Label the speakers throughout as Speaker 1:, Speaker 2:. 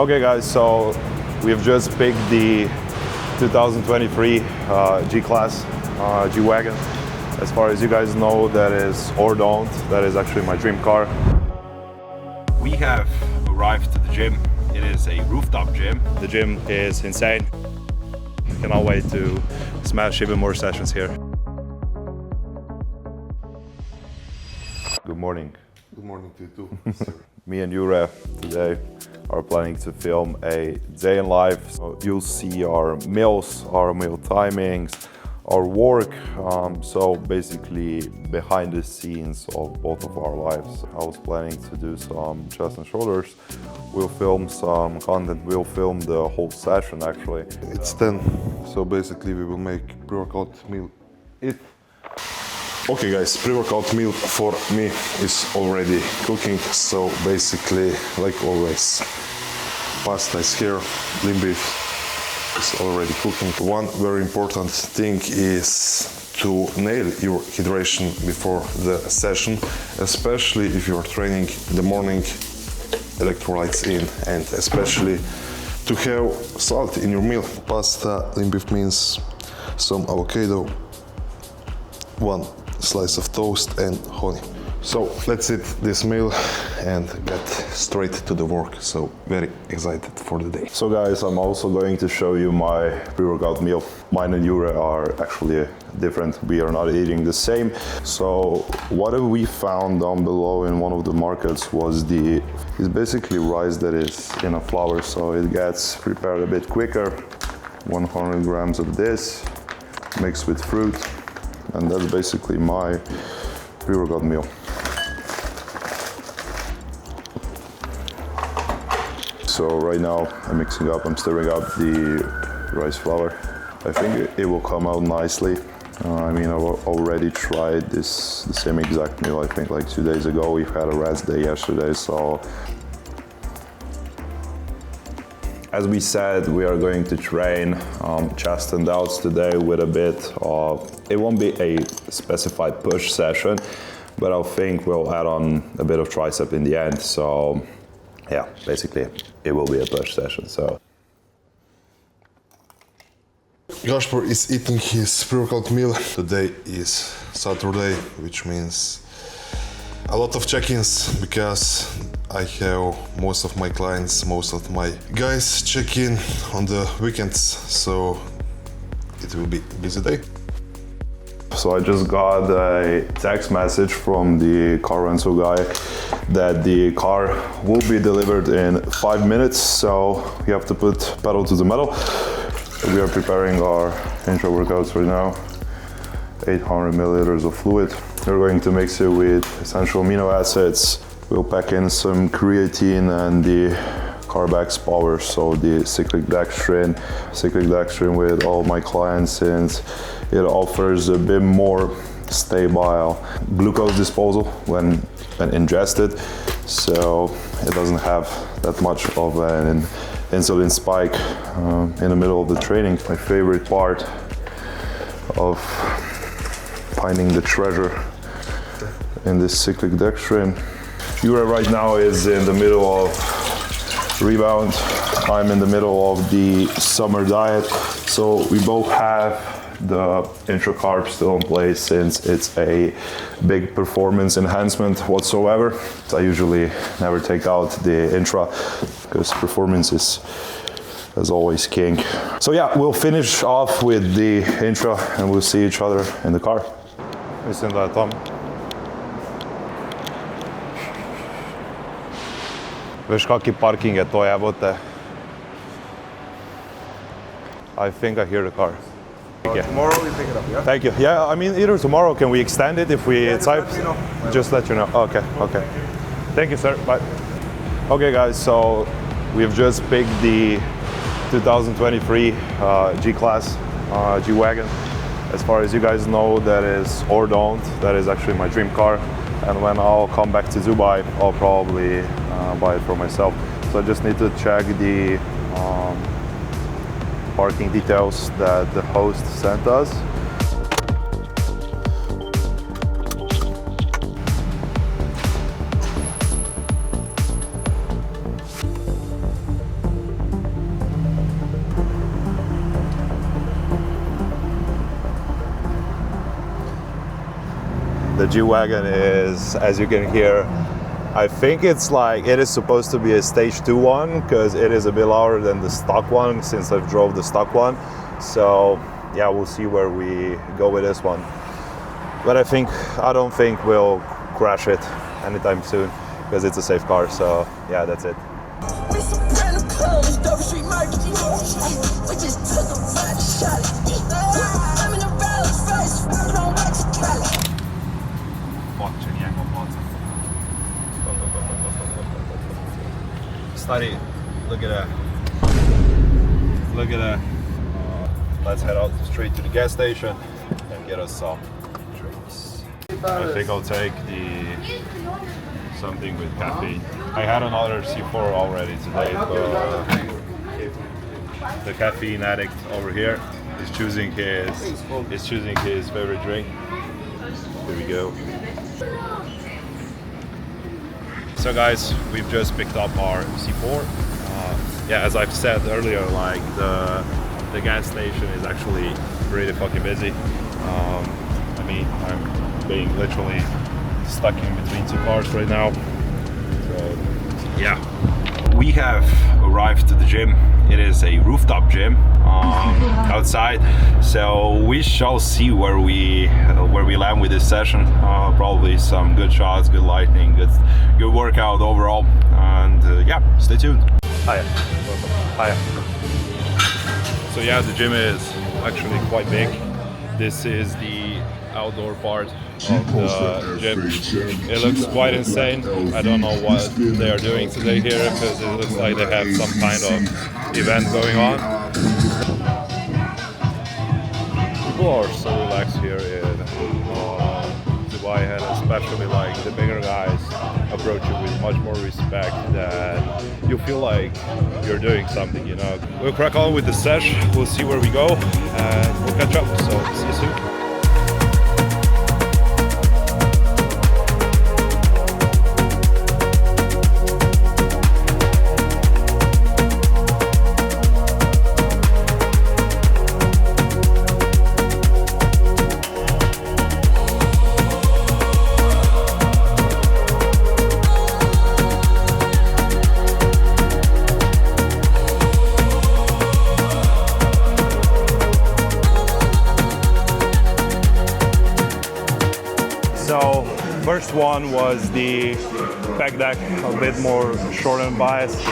Speaker 1: Okay guys, so we've just picked the 2023 G-Class G-Wagon. As far as you guys know, that is or don't, that is actually my dream car. We have arrived at the gym. It is a rooftop gym. The gym is insane. Cannot wait to smash even more sessions here. Good morning.
Speaker 2: Good morning to you too, sir.
Speaker 1: Me and Jure today are planning to film a day in life. So you'll see our meals, our meal timings, our work. So basically behind the scenes of both of our lives. I was planning to do some chest and shoulders. We'll film some content. We'll film the whole session actually.
Speaker 2: It's 10, so basically we will make pre-workout meal. Okay guys, pre-workout meal for me is already cooking, so basically, like always, pasta is here, lean beef is already cooking. One very important thing is to nail your hydration before the session, especially if you are training in the morning, electrolytes in, and especially to have salt in your meal. Pasta, lean beef means some avocado, one slice of toast and honey. So let's eat this meal and get straight to the work. So very excited for the day.
Speaker 1: So guys, I'm also going to show you my pre-workout meal. Mine and Jure are actually different. We are not eating the same. So what we found down below in one of the markets was it's basically rice that is in a flour, so it gets prepared a bit quicker. 100 grams of this mixed with fruit. And that's basically my pre-workout meal. So right now I'm stirring up the rice flour. I think it will come out nicely. I mean, I've already tried the same exact meal, I think like 2 days ago. We had a rest day yesterday, so. As we said, we are going to train chest and delts today with a bit of, it won't be a specified push session, but I think we'll add on a bit of tricep in the end. So yeah, basically it will be a push session. So
Speaker 2: Gašper is eating his pre-workout meal. Today is Saturday, which means a lot of check-ins because I have most of my clients, most of my guys check in on the weekends, so it will be a busy day.
Speaker 1: So I just got a text message from the car rental guy that the car will be delivered in 5 minutes, so we have to put pedal to the metal. We are preparing our intro workouts right now. 800 milliliters of fluid. We're going to mix it with essential amino acids. We'll pack in some creatine and the Carbax Power, so the cyclic dextrin with all my clients, since it offers a bit more stable glucose disposal when ingested, so it doesn't have that much of an insulin spike in the middle of the training. My favorite part of finding the treasure in this cyclic dextrin. Jure right now is in the middle of rebound. I'm in the middle of the summer diet. So we both have the intra carb still in place, since it's a big performance enhancement whatsoever. I usually never take out the intra because performance is, as always, king. So yeah, we'll finish off with the intra and we'll see each other in the car. Mislim da je tam. Veš kaki parking je to, jebote. I think I hear the car. Okay.
Speaker 3: Tomorrow we pick it up, yeah?
Speaker 1: Thank you. Yeah, I mean, either tomorrow, can we extend it if we type? Just let you know. Okay, okay. Thank you, sir. Bye. Okay, guys, so we've just picked the 2023 G-Class G-Wagon. As far as you guys know, that is or don't, that is actually my dream car. And when I'll come back to Dubai, I'll probably buy it for myself. So I just need to check the parking details that the host sent us. The G-Wagon is, as you can hear, I think it's like, it is supposed to be a stage 2 one, because it is a bit louder than the stock one, since I've drove the stock one. So yeah, we'll see where we go with this one. But I don't think we'll crash it anytime soon, because it's a safe car. So yeah, that's it. Study, look at that. Look at that. Let's head out straight to the gas station and get us some drinks. I think I'll take something with caffeine. I had another C4 already today, but the caffeine addict over here is choosing his favorite drink. Here we go. So guys, we've just picked up our C4. Yeah, as I've said earlier, like the gas station is actually really fucking busy. I mean, I'm being literally stuck in between two cars right now. So yeah, we have arrived at the gym. It is a rooftop gym outside, so we shall see where we land with this session. Probably some good shots, good lighting, good workout overall, and yeah, stay tuned. Hiya. Hiya. So yeah, the gym is actually quite big. This is the outdoor part of the gym. It looks quite insane. I don't know what they are doing today here, because it looks like they have some kind of event going on. People are so relaxed here in Dubai, and especially like the bigger guys approach you with much more respect, that you feel like you're doing something, you know. We'll crack on with the sesh, we'll see where we go, and we'll catch up, so see you soon. So first one was the back deck, a bit more short and biased.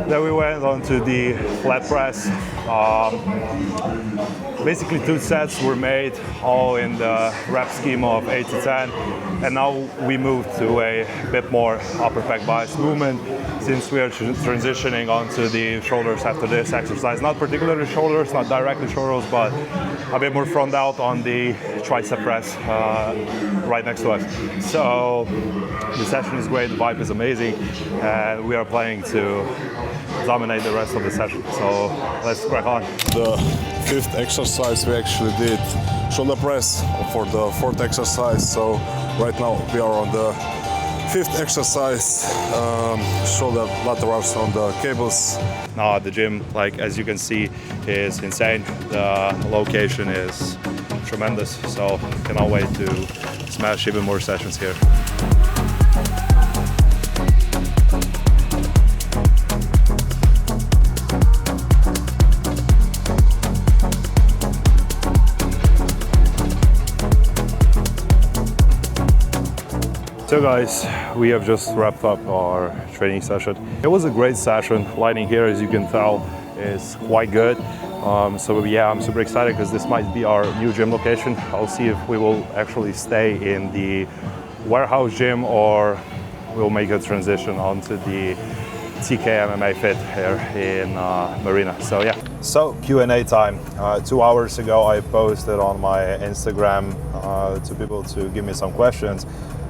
Speaker 1: Then we went on to the flat press. Basically 2 sets were made, all in the rep scheme of 8 to 10. And now we moved to a bit more upper pec bias movement, since we are transitioning onto the shoulders after this exercise. Not particularly shoulders, not directly shoulders, but a bit more front out on the tricep press right next to us. So the session is great, the vibe is amazing, and we are planning to dominate the rest of the session. So let's crack on.
Speaker 2: The 5th exercise we actually did shoulder press for the 4th exercise. So right now we are on the 5th exercise, shoulder laterals on the cables.
Speaker 1: Now the gym, like as you can see, is insane. The location is tremendous, so cannot wait to smash even more sessions here. So guys, we have just wrapped up our training session. It was a great session. Lighting here, as you can tell, is quite good. So yeah, I'm super excited because this might be our new gym location. I'll see if we will actually stay in the warehouse gym or we'll make a transition onto the TKMMA fit here in Marina. So yeah. So Q&A time. 2 hours ago I posted on my Instagram to people to give me some questions.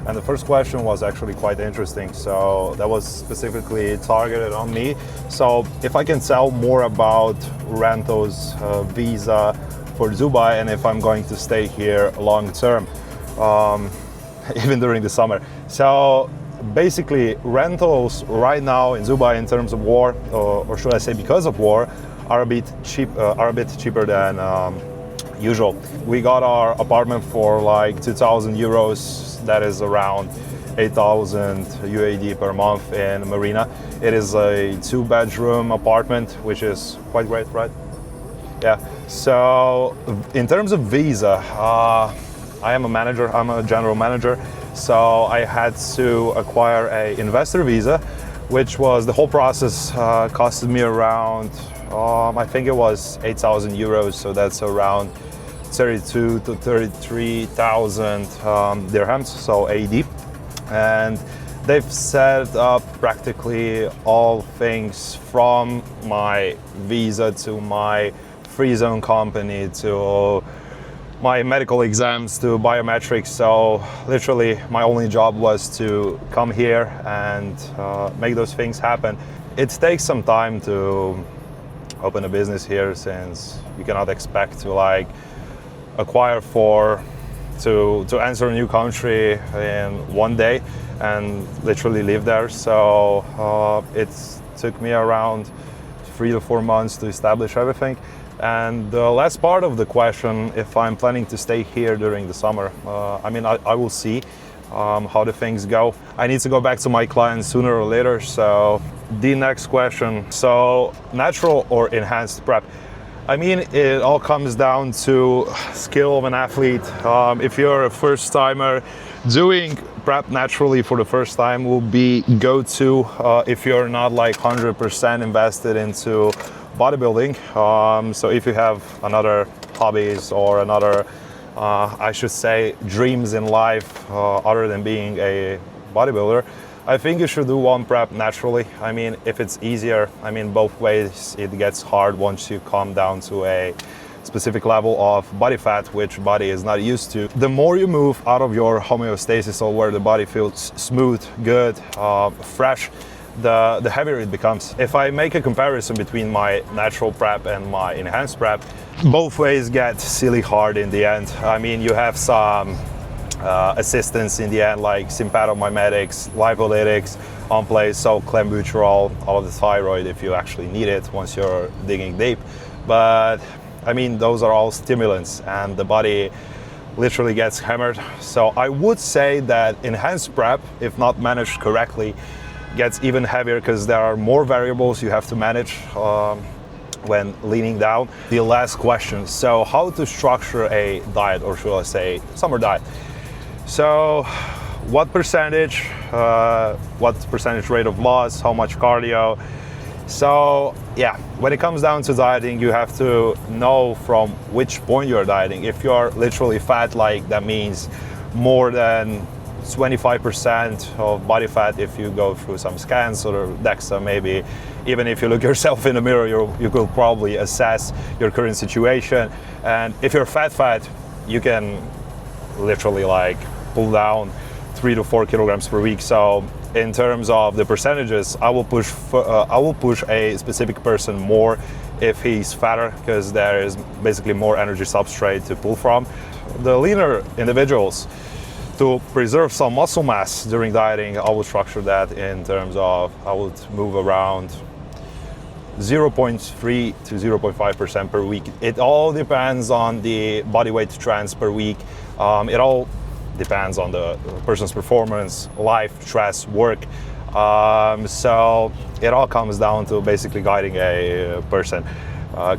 Speaker 1: And the first question was actually quite interesting. So that was specifically targeted on me. So if I can tell more about Rento's visa for Dubai and if I'm going to stay here long term, even during the summer. So basically rentals right now in Dubai in terms of war, or should I say because of war, are a bit cheaper than
Speaker 3: usual. We got our apartment for like 2,000 euros. That is around 8,000 UAD per month in Marina. It is a 2-bedroom apartment, which is quite great, right? Yeah. So in terms of visa, I am a manager. I'm a general manager. So I had to acquire a investor visa, which was the whole process costed me around, I think it was 8,000 euros. So that's around 32 to 33,000 dirhams, so AED. And they've set up practically all things from my visa to my free zone company to my medical exams to biometrics. So literally my only job was to come here and make those things happen. It takes some time to open a business here, since you cannot expect to like acquire to enter a new country in one day and literally live there. So it took me around 3 to 4 months to establish everything. And the last part of the question, if I'm planning to stay here during the summer, I mean, I will see how the things go. I need to go back to my clients sooner or later. So the next question, so natural or enhanced prep? I mean, it all comes down to skill of an athlete. If you're a first timer, doing prep naturally for the first time will be go-to if you're not like 100% invested into bodybuilding. So if you have another hobbies or another, I should say, dreams in life other than being a bodybuilder, I think you should do one prep naturally. I mean, if it's easier, I mean, both ways it gets hard once you come down to a specific level of body fat, which body is not used to. The more you move out of your homeostasis, or where the body feels smooth, good, fresh, the heavier it becomes. If I make a comparison between my natural prep and my enhanced prep, both ways get silly hard in the end. I mean, you have some assistance in the end, like sympathomimetics, lipolytics on place, so clenbuterol, all of the thyroid if you actually need it once you're digging deep. But I mean, those are all stimulants and the body literally gets hammered. So I would say that enhanced prep, if not managed correctly, gets even heavier because there are more variables you have to manage when leaning down. The last question, so how to structure a diet, or should I say summer diet? So what percentage rate of loss, how much cardio? So yeah, when it comes down to dieting, you have to know from which point you're dieting. If you're literally fat, like that means more than 25% of body fat. If you go through some scans or DEXA, maybe even if you look yourself in the mirror, you could probably assess your current situation. And if you're fat, you can literally like pull down 3 to 4 kilograms per week. So in terms of the percentages, I will push a specific person more if he's fatter, because there is basically more energy substrate to pull from. The leaner individuals, to preserve some muscle mass during dieting, I would structure that in terms of, I would move around 0.3 to 0.5% per week. It all depends on the body weight trends per week. It all depends on the person's performance, life, stress, work. So it all comes down to basically guiding a person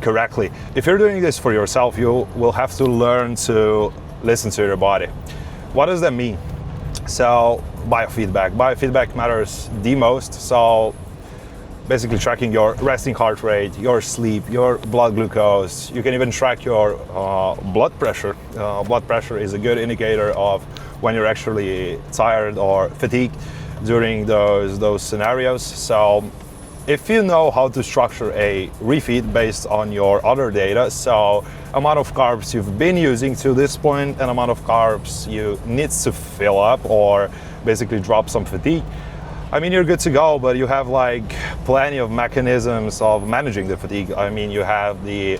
Speaker 3: correctly. If you're doing this for yourself, you will have to learn to listen to your body. What does that mean? So biofeedback matters the most. So basically tracking your resting heart rate, your sleep, your blood glucose. You can even track your blood pressure. Blood pressure is a good indicator of when you're actually tired or fatigued during those scenarios. So if you know how to structure a refeed based on your other data, so amount of carbs you've been using to this point and amount of carbs you need to fill up or basically drop some fatigue, I mean, you're good to go, but you have like plenty of mechanisms of managing the fatigue. I mean, you have the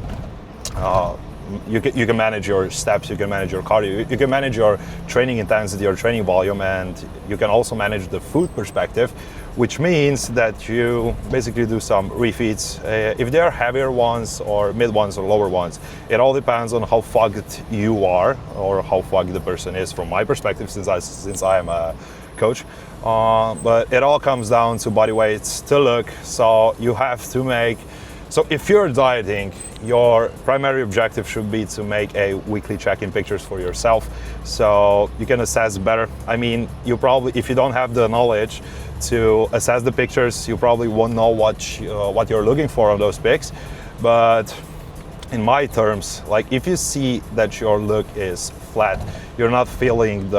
Speaker 3: you can manage your steps, you can manage your cardio, you can manage your training intensity or training volume, and you can also manage the food perspective, which means that you basically do some refeeds. If they are heavier ones or mid ones or lower ones, it all depends on how fucked you are or how fucked the person is from my perspective, since I am a coach. But it all comes down to body weights to look. So you have to make, so if you're dieting, your primary objective should be to make a weekly check-in pictures for yourself, so you can assess better. I mean, you probably, if you don't have the knowledge to assess the pictures, you probably won't know what you're looking for on those pics. But in my terms, like if you see that your look is flat, you're not feeling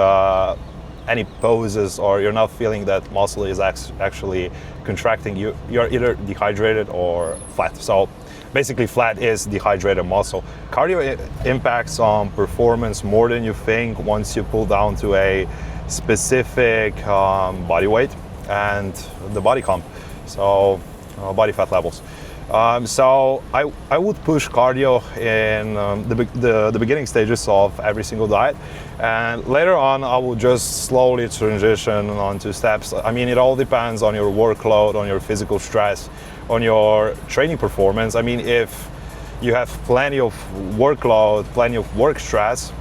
Speaker 3: any poses, or you're not feeling that muscle is actually contracting, you're either dehydrated or flat. So basically flat is dehydrated muscle. Cardio impacts on performance more than you think once you pull down to a specific body weight and the body comp, so body fat levels. So I would push cardio in the beginning stages of every single diet, and later on I would just slowly transition onto steps. I mean, it all depends on your workload, on your physical stress, on your training performance. I mean, if you have plenty of workload, plenty of work stress,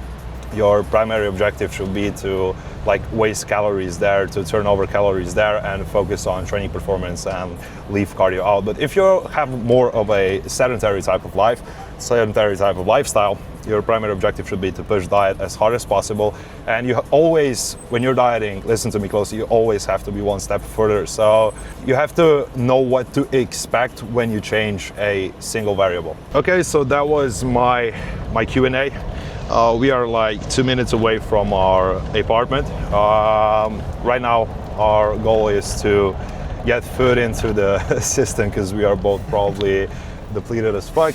Speaker 3: your primary objective should be to like waste calories there, to turn over calories there and focus on training performance and leave cardio out. But if you have more of a sedentary type of lifestyle, your primary objective should be to push diet as hard as possible. And you always, when you're dieting, listen to me closely, you always have to be one step further. So you have to know what to expect when you change a single variable. Okay, so that was my Q&A. We are like 2 minutes away from our apartment. Right now, our goal is to get food into the system because we are both probably depleted as fuck.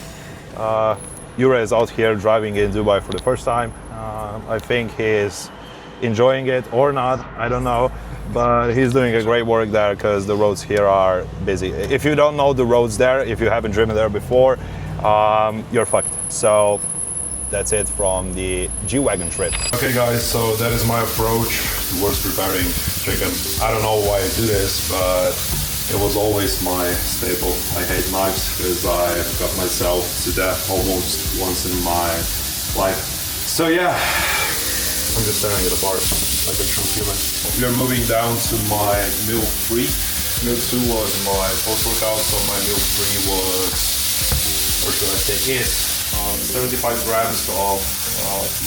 Speaker 3: Jure is out here driving in Dubai for the first time. I think he is enjoying it or not, I don't know, but he's doing a great work there because the roads here are busy. If you don't know the roads there, if you haven't driven there before, you're fucked. So that's it from the G-Wagon trip.
Speaker 1: Okay guys, so that is my approach towards preparing chicken. I don't know why I do this, but it was always my staple. I hate knives because I got myself to death almost once in my life. So yeah, I'm just tearing it apart like a true human. We are moving down to my meal 3. Meal 2 was my post-workout, so my meal 3 was, or should I say is, 75 grams of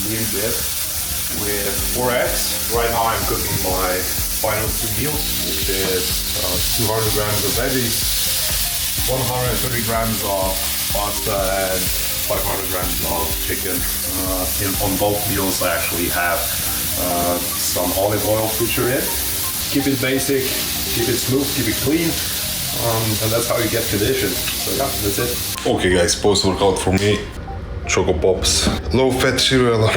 Speaker 1: lean beef with 4 eggs. Right now I'm cooking my final 2 meals, which is 200 grams of veggies, 130 grams of pasta, and 500 grams of chicken. On both meals I actually have some olive oil featured in. Keep it basic, keep it smooth, keep it clean. And that's how you get conditioned. So yeah, that's it.
Speaker 2: Okay guys, post-workout for me. Choco Pops. Low-fat cereal.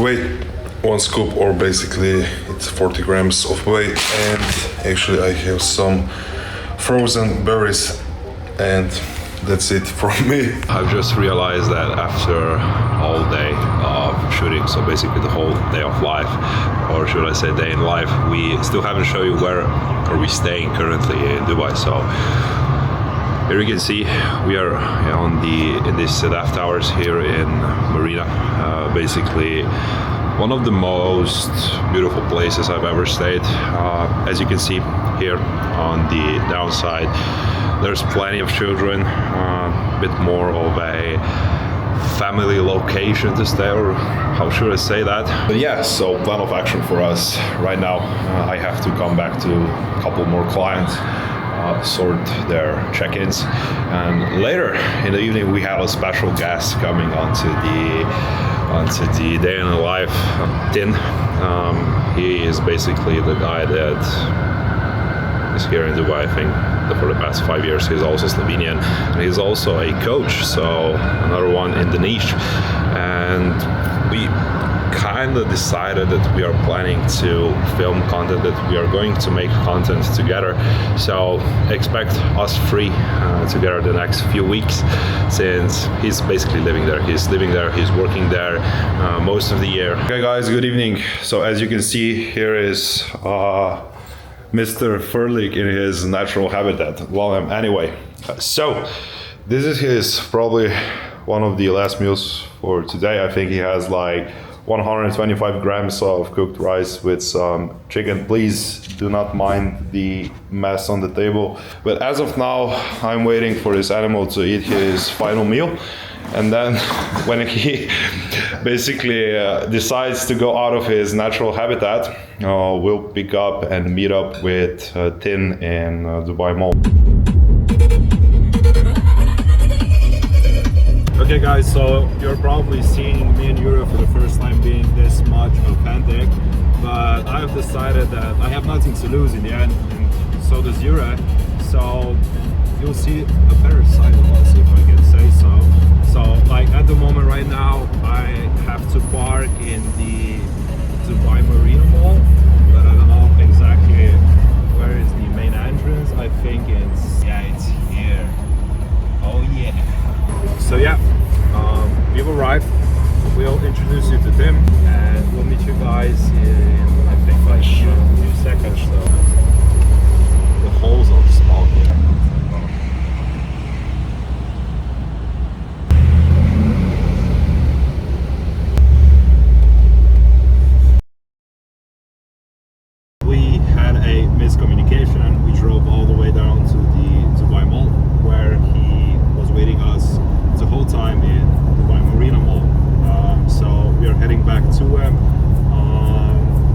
Speaker 2: Weight 1 scoop, or basically it's 40 grams of whey. And actually I have some frozen berries, and that's it from me.
Speaker 4: I've just realized that after all day of shooting, so basically the whole day of life, or should I say day in life, we still haven't shown you where are we staying currently in Dubai. So here you can see we are in these Sedaf Towers here in Marina. Basically one of the most beautiful places I've ever stayed. As you can see here on the downside, there's plenty of children, a bit more of a family location to stay, or how should I say that? But yeah, so plan of action for us right now. I have to come back to a couple more clients, sort their check-ins, and later in the evening we have a special guest coming onto the day in the life. Tin. He is basically the guy that is here in Dubai, I think, for the past 5 years. He's also Slovenian, and he's also a coach, so another one in the niche. And kind of decided that we are planning to film content, that we are going to make content together. So expect us three together the next few weeks, since he's basically living there. He's working there most of the year.
Speaker 1: Okay guys, good evening. So as you can see, here is Mr. Furlik in his natural habitat. Well, anyway, so this is his probably one of the last meals for today. I think he has like 125 grams of cooked rice with some chicken. Please do not mind the mess on the table. But as of now, I'm waiting for this animal to eat his final meal. And then when he basically decides to go out of his natural habitat, we'll pick up and meet up with Tin in Dubai Mall.
Speaker 3: Okay guys, so you're probably seeing me and Jure for the first time being this much authentic, but I've decided that I have nothing to lose in the end, and so does Jure. So you'll see a better side of us, if I can say so. So like at the moment right now, I have to park in the Dubai Marina Mall, but I don't know exactly where is the main entrance. I think it's here. Oh yeah. So yeah, we've arrived. We'll introduce you to Tim, and we'll meet you guys in I think like a few seconds. So the holes are small here. We had a miscommunication. We drove all the way down to the Dubai Mall, where he was waiting us the whole time in Dubai Marina Mall. So we are heading back to him,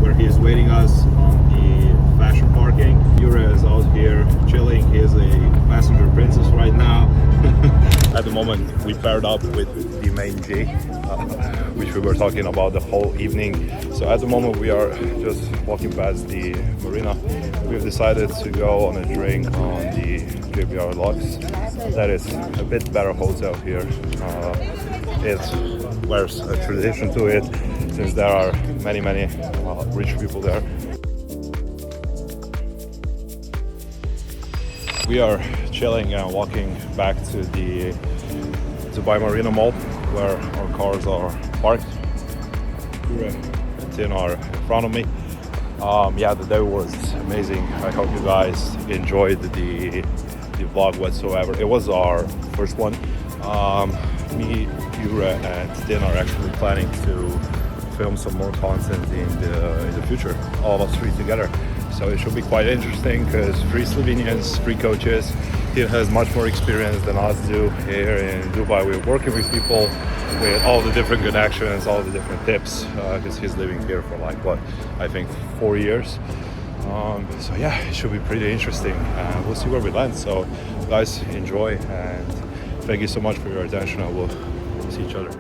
Speaker 3: where he is waiting us on the fashion parking. Jure is out here chilling. He is a passenger princess right now. At the moment, we paired up with the main G, which we were talking about the whole evening. So at the moment, we are just walking past the marina. We've decided to go on a drink on the Graveyard Locks. That is a bit better hotel here. There's a tradition to it, since there are many rich people there. We are chilling and walking back to the Dubai Marina Mall, where our cars are parked. Jure and Tin are in front of me. Yeah, the day was amazing. I hope you guys enjoyed the vlog whatsoever. It was our first one. Me, Jure, and Tin are actually planning to film some more content in the future, all of us three together. So it should be quite interesting, because three Slovenians, three coaches. Tin has much more experience than us do here in Dubai. We're working with people with all the different connections, all the different tips, because he's living here for like, what, I think 4 years. So yeah, it should be pretty interesting. We'll see where we land. So guys, enjoy, and thank you so much for your attention, and we'll see each other.